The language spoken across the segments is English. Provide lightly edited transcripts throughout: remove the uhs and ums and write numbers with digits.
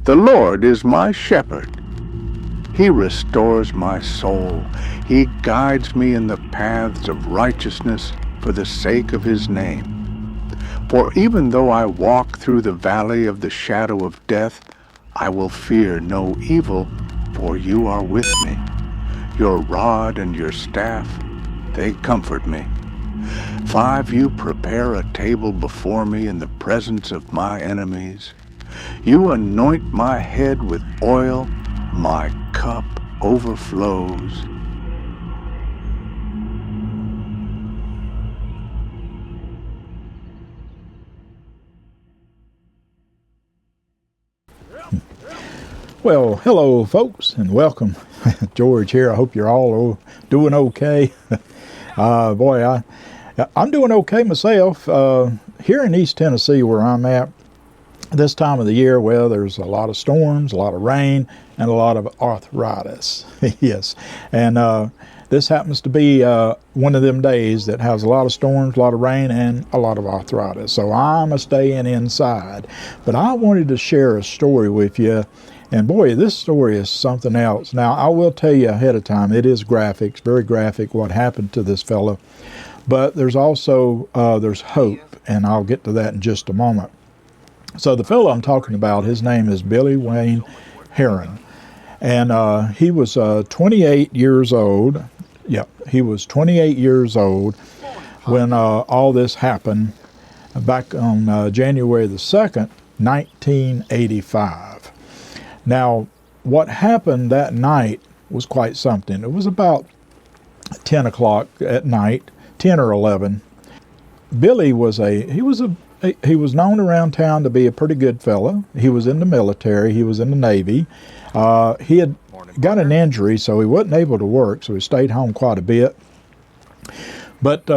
The Lord is my shepherd. He restores my soul. He guides me in the paths of righteousness for the sake of his name. For even though I walk through the valley of the shadow of death, I will fear no evil, for you are with me. Your rod and your staff, they comfort me. 5, you prepare a table before me in the presence of my enemies. You anoint my head with oil, my cup overflows. Well, hello folks, and welcome. George here. I hope you're all doing okay. Boy, I'm doing okay myself. Here in East Tennessee where I'm at, this time of the year, well, there's a lot of storms, a lot of rain, and a lot of arthritis. Yes, and this happens to be one of them days that has a lot of storms, a lot of rain, and a lot of arthritis. So I'm staying inside. But I wanted to share a story with you. And boy, this story is something else. Now, I will tell you ahead of time, it is graphic, it's very graphic what happened to this fellow. But there's also, there's hope, and I'll get to that in just a moment. So the fellow I'm talking about, his name is Billy Wayne Hearon. And he was 28 years old. Yeah, he was 28 years old when all this happened back on January the 2nd, 1985. Now, what happened that night was quite something. It was about 10 o'clock at night, 10 or 11. Billy was he was known around town to be a pretty good fella. He was in the military. He was in the Navy. He had got an injury, so he wasn't able to work, so he stayed home quite a bit. But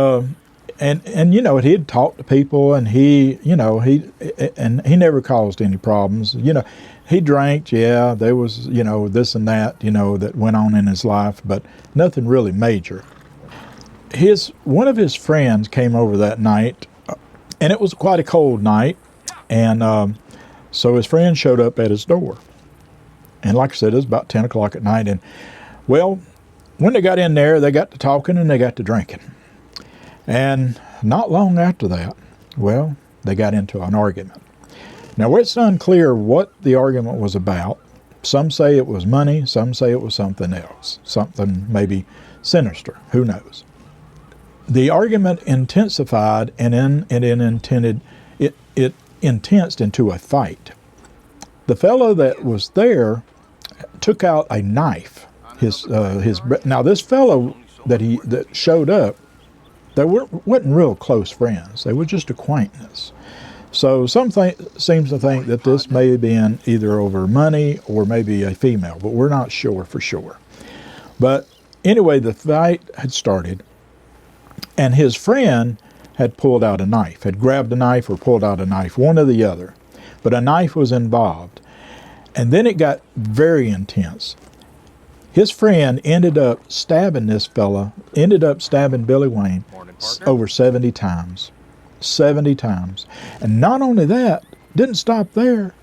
and you know, he had talked to people, and he never caused any problems. You know, he drank, yeah, there was, you know, this and that, you know, that went on in his life, but nothing really major. One of his friends came over that night, and it was quite a cold night, and so his friend showed up at his door. And like I said, it was about 10 o'clock at night, and well, when they got in there, they got to talking and they got to drinking. And not long after that, well, they got into an argument. Now, it's unclear what the argument was about. Some say it was money, some say it was something else, something maybe sinister, who knows. The argument intensified, and it intensed into a fight. The fellow that was there took out a knife. Now this fellow that showed up, they wasn't real close friends. They were just acquaintances. So some seems to think that this may have been either over money or maybe a female, but we're not sure for sure. But anyway, the fight had started, and his friend had pulled out a knife, had grabbed a knife or pulled out a knife, one or the other. But a knife was involved. And then it got very intense. His friend ended up stabbing Billy Wayne over 70 times. 70 times. And not only that, didn't stop there.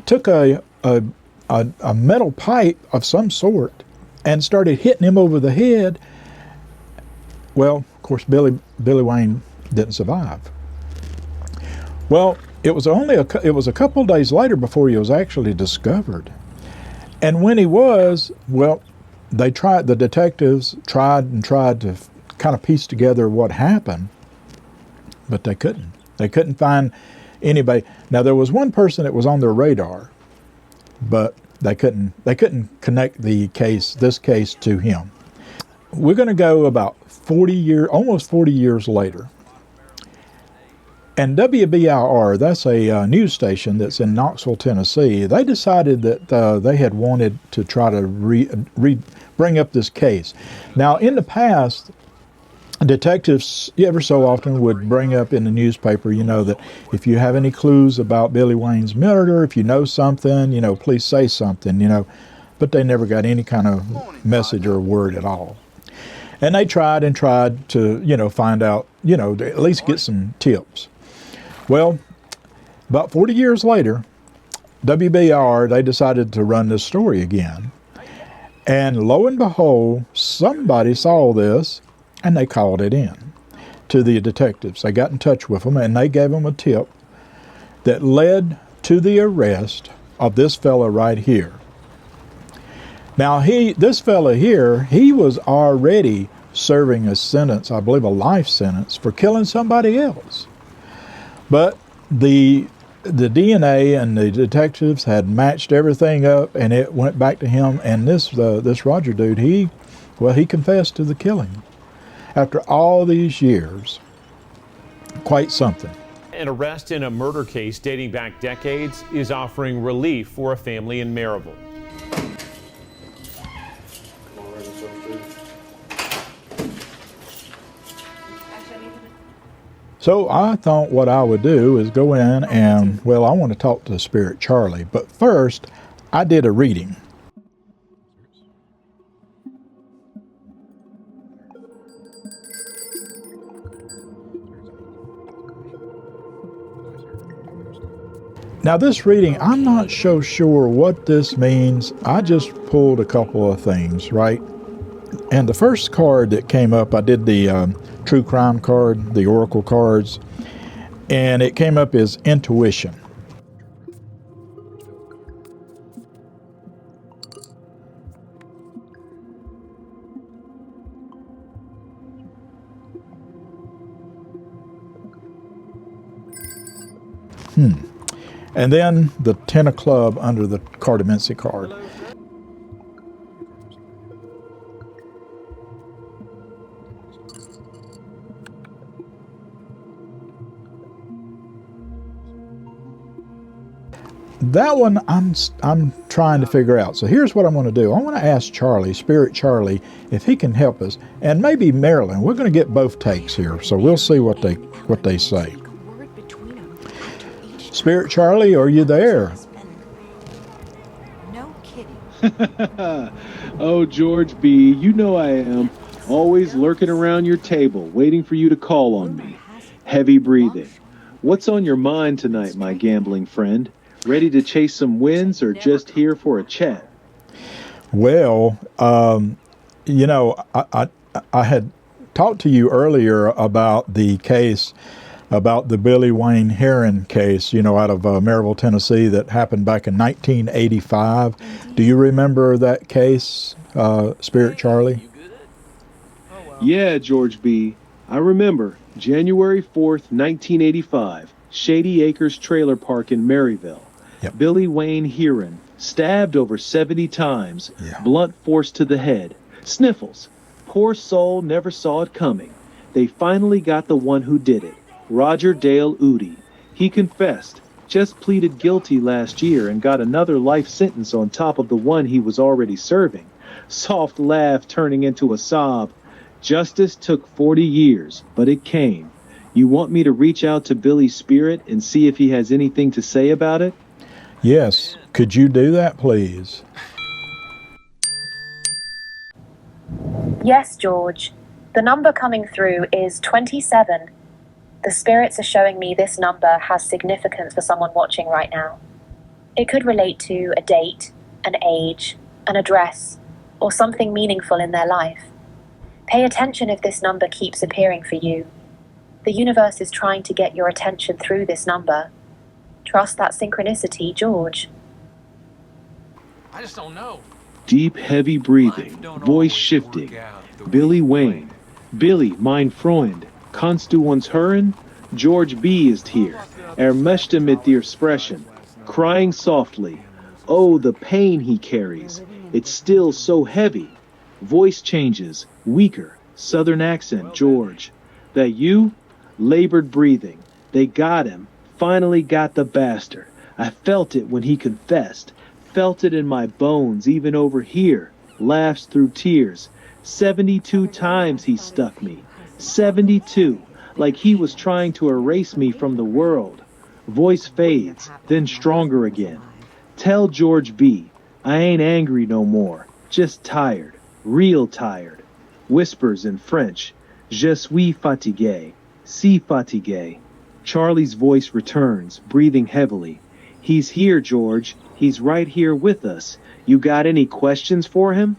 Took a metal pipe of some sort and started hitting him over the head. Well, of course, Billy Wayne didn't survive. Well, it was a couple of days later before he was actually discovered. And when he was, well, the detectives tried to kind of piece together what happened, but they couldn't. They couldn't find anybody. Now, there was one person that was on their radar, but they couldn't connect this case to him. We're going to go about almost 40 years later. And WBIR, that's a news station that's in Knoxville, Tennessee, they decided that they had wanted to try to bring up this case. Now, in the past, detectives ever so often would bring up in the newspaper, you know, that if you have any clues about Billy Wayne's murder, if you know something, you know, please say something, you know. But they never got any kind of message or word at all. And they tried to, you know, find out, you know, to at least get some tips. Well, about 40 years later, WBR, they decided to run this story again. And lo and behold, somebody saw this and they called it in to the detectives. They got in touch with them and they gave them a tip that led to the arrest of this fella right here. Now, this fella here, he was already serving a sentence, I believe a life sentence, for killing somebody else. But the DNA and the detectives had matched everything up, and it went back to him. And this Roger dude, he confessed to the killing after all these years. Quite something. An arrest in a murder case dating back decades is offering relief for a family in Maryville. So I thought what I would do is go in and, well, I want to talk to Spirit Charlie. But first, I did a reading. Now this reading, I'm not so sure what this means. I just pulled a couple of things, right? And the first card that came up, I did the True Crime card, the Oracle cards, and it came up as intuition. And then the Ten of Club under the cartomancy card. That one I'm trying to figure out. So here's what I'm going to do. I want to ask Charlie, Spirit Charlie, if he can help us, and maybe Marilyn. We're going to get both takes here, so we'll see what they say. Spirit Charlie, are you there? No kidding. Oh, George B., you know I am. Always lurking around your table, waiting for you to call on me. Heavy breathing. What's on your mind tonight, my gambling friend? Ready to chase some wins or just here for a chat? Well, you know, I had talked to you earlier about the case, about the Billy Wayne Hearon case, you know, out of Maryville, Tennessee, that happened back in 1985. Do you remember that case, Spirit Charlie? Yeah, George B. I remember. January 4th, 1985. Shady Acres Trailer Park in Maryville. Yep. Billy Wayne Hearon, stabbed over 70 times, blunt force to the head. Sniffles. Poor soul never saw it coming. They finally got the one who did it. Roger Dale Oody. He confessed, just pleaded guilty last year and got another life sentence on top of the one he was already serving. Soft laugh turning into a sob. Justice took 40 years, but it came. You want me to reach out to Billy's spirit and see if he has anything to say about it? Yes. Could you do that, please? Yes, George. The number coming through is 27. The spirits are showing me this number has significance for someone watching right now. It could relate to a date, an age, an address, or something meaningful in their life. Pay attention if this number keeps appearing for you. The universe is trying to get your attention through this number. Trust that synchronicity, George. I just don't know. Deep, heavy breathing, voice shifting. Billy Wayne. Billy, mein Freund. Kannst du uns hören? George B. is here. Möchte mit dir sprechen. Crying softly. Oh, the pain he carries. It's still so heavy. Voice changes, weaker. Southern accent, George. That you? Labored breathing. They got him. Finally got the bastard. I felt it when he confessed. Felt it in my bones, even over here. Laughs through tears. 72 times he stuck me. 72. Like he was trying to erase me from the world. Voice fades, then stronger again. Tell George B. I ain't angry no more. Just tired. Real tired. Whispers in French. Je suis fatigué. Si fatigué. Charlie's voice returns, breathing heavily. He's here, George. He's right here with us. You got any questions for him?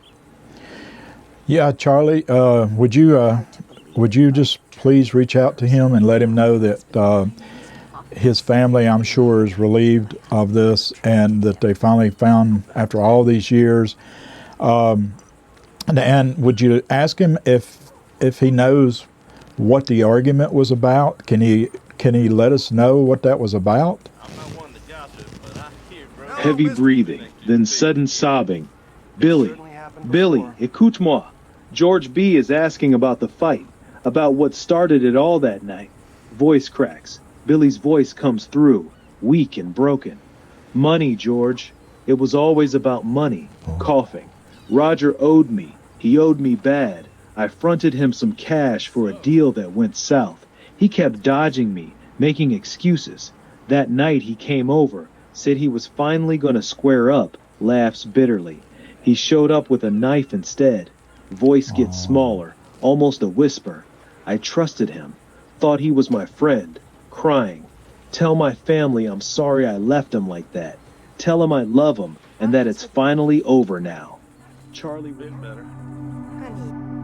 Yeah, Charlie, would you just please reach out to him and let him know that his family, I'm sure, is relieved of this and that they finally found, after all these years. And would you ask him if he knows what the argument was about? Can he let us know what that was about? Heavy breathing, then sudden sobbing. Billy, écoute-moi. George B. is asking about the fight, about what started it all that night. Voice cracks. Billy's voice comes through, weak and broken. Money, George. It was always about money. Coughing. Roger owed me. He owed me bad. I fronted him some cash for a deal that went south. He kept dodging me, making excuses. That night he came over, said he was finally going to square up, laughs bitterly. He showed up with a knife instead. Voice gets smaller, almost a whisper. I trusted him, thought he was my friend, crying. Tell my family I'm sorry I left him like that. Tell him I love him and that it's finally over now. Charlie went better.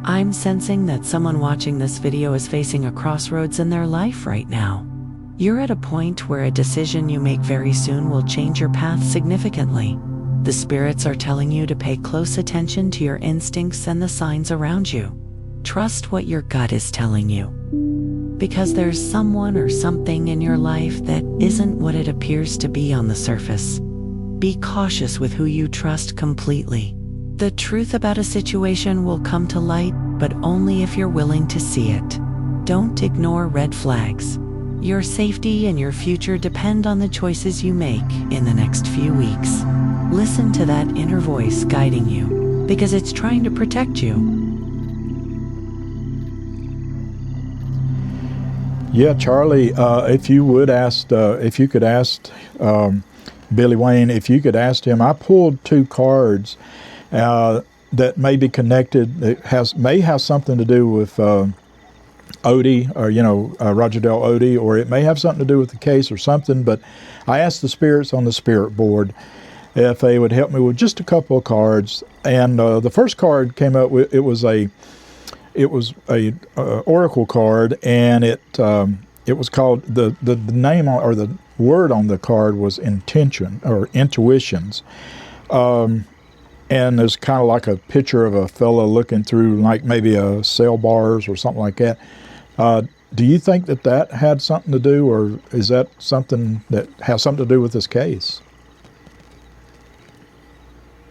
I'm sensing that someone watching this video is facing a crossroads in their life right now. You're at a point where a decision you make very soon will change your path significantly. The spirits are telling you to pay close attention to your instincts and the signs around you. Trust what your gut is telling you. Because there's someone or something in your life that isn't what it appears to be on the surface. Be cautious with who you trust completely. The truth about a situation will come to light, but only if you're willing to see it. Don't ignore red flags. Your safety and your future depend on the choices you make in the next few weeks. Listen to that inner voice guiding you, because it's trying to protect you. Yeah, Charlie, if you could ask Billy Wayne, if you could ask him, I pulled two cards that may be connected, that may have something to do with Oody, or Roger Dale Oody, or it may have something to do with the case or something. But I asked the spirits on the spirit board if they would help me with just a couple of cards. And the first card came up with, it was a oracle card, and it was called, the name or the word on the card was intention or intuitions. And there's kind of like a picture of a fellow looking through like maybe a cell bars or something like that. Do you think that had something to do, or is that something that has something to do with this case?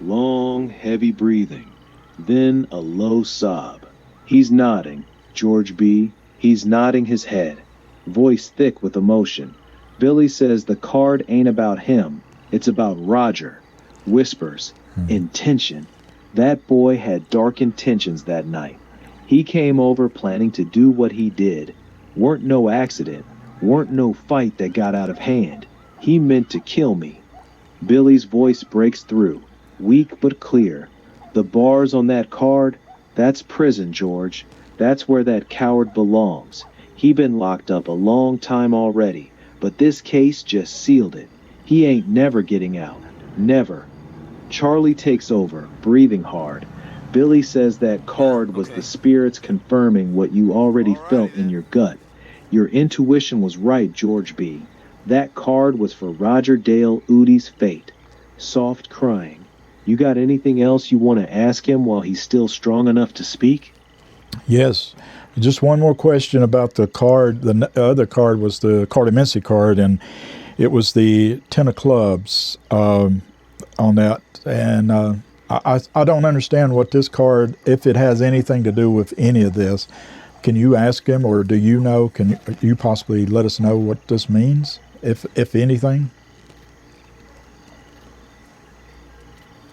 Long, heavy breathing, then a low sob. He's nodding, George B. He's nodding his head, voice thick with emotion. Billy says the card ain't about him, it's about Roger. Whispers, intention. That boy had dark intentions that night. He came over planning to do what he did. Weren't no accident, weren't no fight that got out of hand. He meant to kill me. Billy's voice breaks through, weak but clear. The bars on that card, that's prison, George. That's where that coward belongs. He been locked up a long time already, but this case just sealed it. He ain't never getting out. Never. Charlie takes over, breathing hard. Billy says that card was the spirits confirming what you already felt in your gut. Your intuition was right, George B. That card was for Roger Dale Oody's fate. Soft crying. You got anything else you want to ask him while he's still strong enough to speak? Yes. Just one more question about the card. The other card was the cartomancy card, and it was the 10 of clubs on that. And I don't understand what this card, if it has anything to do with any of this. Can you ask him, or do you know? Can you possibly let us know what this means, if anything?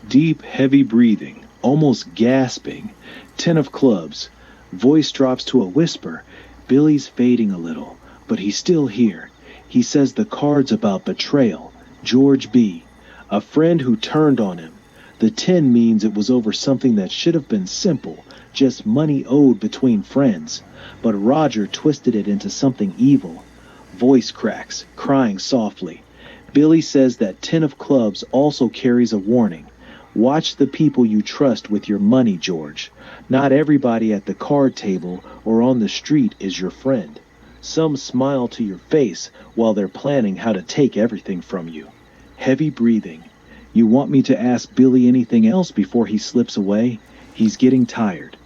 Deep, heavy breathing, almost gasping. 10 of clubs. Voice drops to a whisper. Billy's fading a little, but he's still here. He says the card's about betrayal. George B. A friend who turned on him. The 10 means it was over something that should have been simple, just money owed between friends. But Roger twisted it into something evil. Voice cracks, crying softly. Billy says that 10 of clubs also carries a warning. Watch the people you trust with your money, George. Not everybody at the card table or on the street is your friend. Some smile to your face while they're planning how to take everything from you. Heavy breathing. You want me to ask Billy anything else before he slips away? He's getting tired.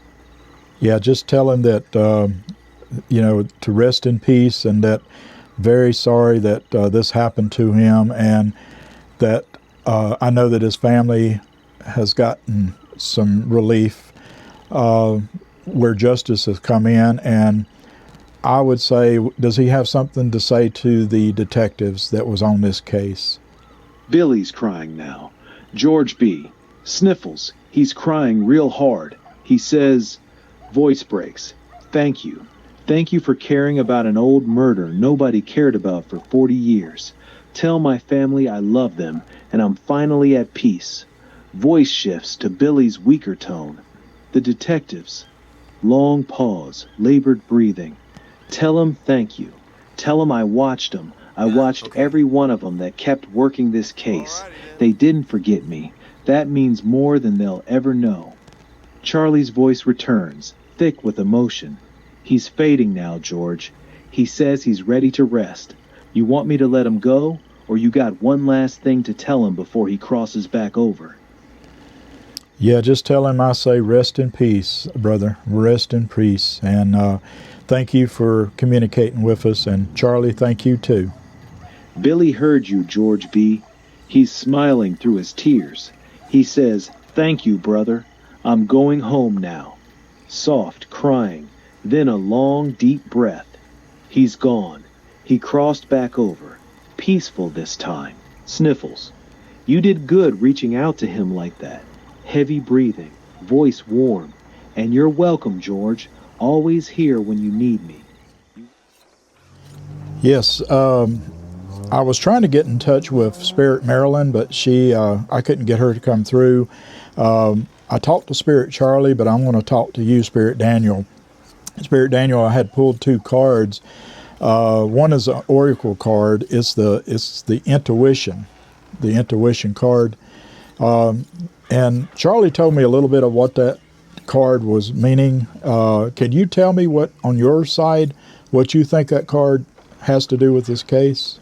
Yeah, just tell him that, to rest in peace, and that very sorry that this happened to him, and that I know that his family has gotten some relief where justice has come in. And I would say, does he have something to say to the detectives that was on this case? Billy's crying now. George B. Sniffles. He's crying real hard. He says, voice breaks. Thank you. Thank you for caring about an old murder nobody cared about for 40 years. Tell my family I love them and I'm finally at peace. Voice shifts to Billy's weaker tone. The detectives. Long pause, labored breathing. Tell him thank you. Tell him I watched them. I watched every one of them that kept working this case. They didn't forget me. That means more than they'll ever know. Charlie's voice returns, thick with emotion. He's fading now, George. He says he's ready to rest. You want me to let him go, or you got one last thing to tell him before he crosses back over? Yeah, just tell him I say rest in peace, brother. Rest in peace. And thank you for communicating with us. And Charlie, thank you too. Billy heard you, George B. He's smiling through his tears. He says, thank you, brother. I'm going home now. Soft, crying, then a long, deep breath. He's gone. He crossed back over. Peaceful this time. Sniffles. You did good reaching out to him like that. Heavy breathing, voice warm. And you're welcome, George. Always here when you need me. Yes, I was trying to get in touch with Spirit Marilyn, but I couldn't get her to come through. I talked to Spirit Charlie, but I'm going to talk to you, Spirit Daniel. Spirit Daniel, I had pulled two cards. One is an oracle card. It's the intuition card. And Charlie told me a little bit of what that card was meaning. Can you tell me what, on your side, what you think that card has to do with this case?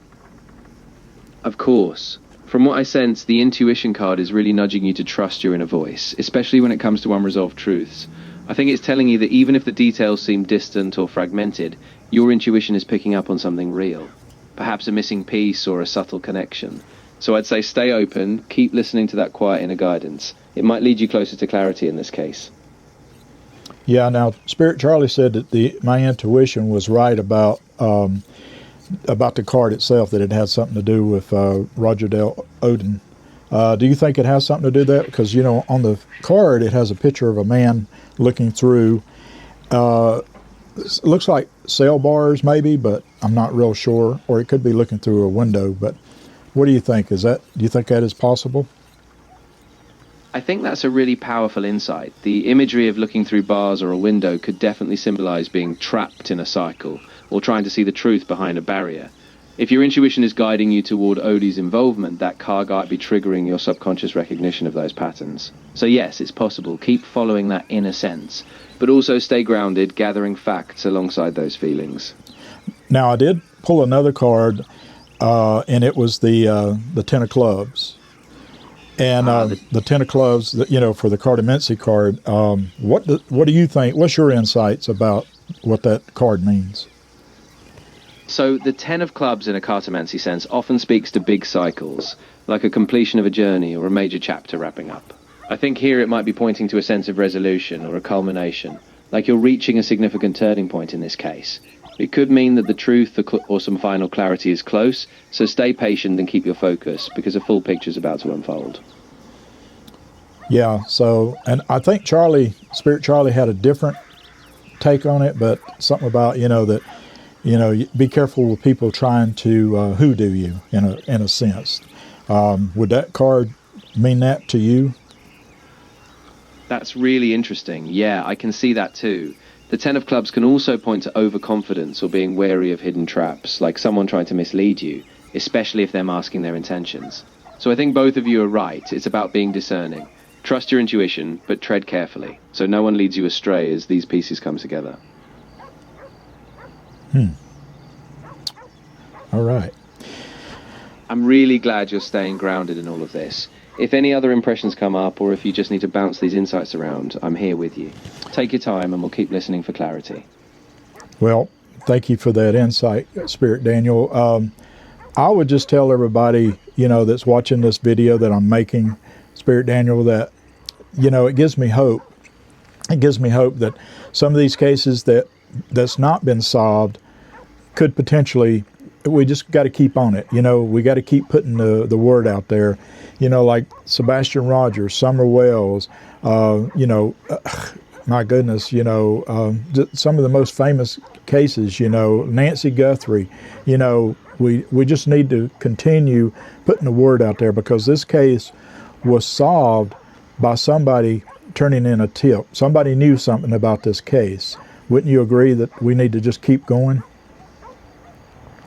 Of course. From what I sense, the intuition card is really nudging you to trust your inner voice, especially when it comes to unresolved truths. I think it's telling you that even if the details seem distant or fragmented, your intuition is picking up on something real. Perhaps a missing piece or a subtle connection. So I'd say stay open, keep listening to that quiet inner guidance. It might lead you closer to clarity in this case. Yeah, now, Spirit Charlie said that my intuition was right about the card itself, that it had something to do with Roger Dale Oody. Do you think it has something to do with that? Because, on the card, it has a picture of a man looking through, it looks like sail bars maybe, but I'm not real sure. Or it could be looking through a window. But what do you think? Do you think that is possible? I think that's a really powerful insight. The imagery of looking through bars or a window could definitely symbolize being trapped in a cycle, or trying to see the truth behind a barrier. If your intuition is guiding you toward Odie's involvement, that card might be triggering your subconscious recognition of those patterns. So yes, it's possible. Keep following that inner sense, but also stay grounded, gathering facts alongside those feelings. Now, I did pull another card, and it was the 10 of clubs. And the 10 of clubs, for the cartomancy card, what do you think? What's your insights about what that card means? So the 10 of clubs in a cartomancy sense often speaks to big cycles, like a completion of a journey or a major chapter wrapping up. I think here it might be pointing to a sense of resolution or a culmination, like you're reaching a significant turning point in this case. It could mean that the truth or some final clarity is close, so stay patient and keep your focus, because a full picture is about to unfold. Yeah, and I think Spirit Charlie had a different take on it, but something about, that, be careful with people trying to hoodoo you, in a sense. Would that card mean that to you? That's really interesting. Yeah, I can see that too. The 10 of clubs can also point to overconfidence or being wary of hidden traps, like someone trying to mislead you. especially if they're masking their intentions. So I think both of you are right. It's about being discerning. Trust your intuition, but tread carefully, so no one leads you astray as these pieces come together. All right. I'm really glad you're staying grounded in all of this. If any other impressions come up, or if you just need to bounce these insights around, I'm here with you. Take your time and we'll keep listening for clarity. Well, thank you for that insight, Spirit Daniel. I would just tell everybody, that's watching this video that I'm making, Spirit Daniel, that, it gives me hope. It gives me hope that some of these cases that's not been solved could potentially, we just got to keep on it. We got to keep putting the word out there. Like Sebastian Rogers, Summer Wells, my goodness, some of the most famous cases, Nancy Guthrie, we just need to continue putting the word out there, because this case was solved by somebody turning in a tip. Somebody knew something about this case. Wouldn't you agree that we need to just keep going?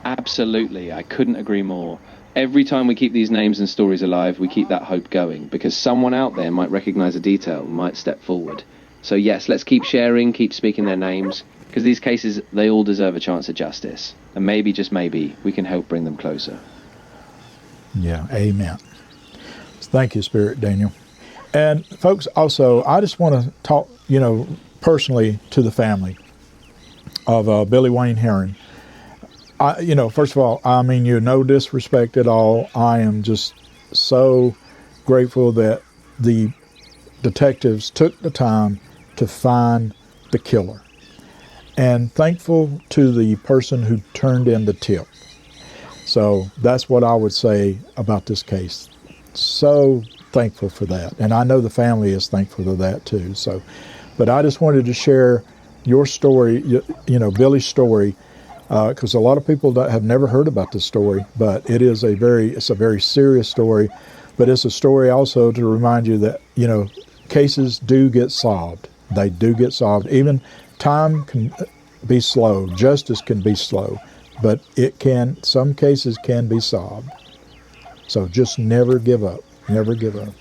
Absolutely. I couldn't agree more. Every time we keep these names and stories alive, we keep that hope going, because someone out there might recognize a detail, might step forward. So yes, let's keep sharing, keep speaking their names, because these cases, they all deserve a chance at justice. And maybe, just maybe, we can help bring them closer. Yeah, amen. Thank you, Spirit Daniel. And folks, also, I just want to talk, personally to the family of Billy Wayne Hearon. First of all, I mean you no disrespect at all. I am just so grateful that the detectives took the time to find the killer, and thankful to the person who turned in the tip. So that's what I would say about this case. So thankful for that, and I know the family is thankful for that too. So, but I just wanted to share your story, Billy's story, because a lot of people have never heard about this story, but it's a very serious story. But it's a story also to remind you that cases do get solved. They do get solved. Even time can be slow. Justice can be slow, but some cases can be solved. So just never give up. Never give up.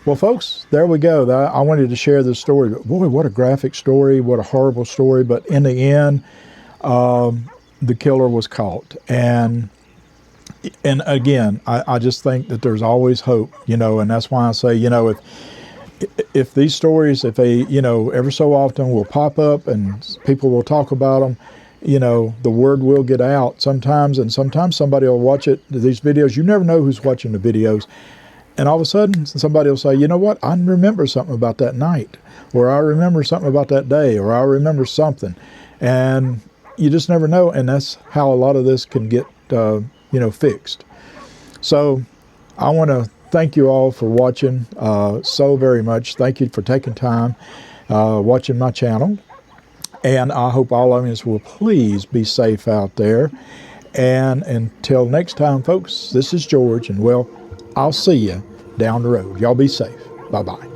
Well, folks, there we go. I wanted to share this story. But boy, what a graphic story. What a horrible story. But in the end, the killer was caught. And again, I just think that there's always hope, and that's why I say, if these stories, if they, ever so often will pop up and people will talk about them, the word will get out sometimes, and sometimes somebody will watch these videos. You never know who's watching the videos. And all of a sudden, somebody will say, you know what, I remember something about that night, or I remember something about that day, or I remember something. And you just never know, and that's how a lot of this can get, fixed. So I want to thank you all for watching so very much. Thank you for taking time watching my channel. And I hope all of you will please be safe out there. And until next time, folks, this is George, and well, I'll see you down the road. Y'all be safe. Bye-bye.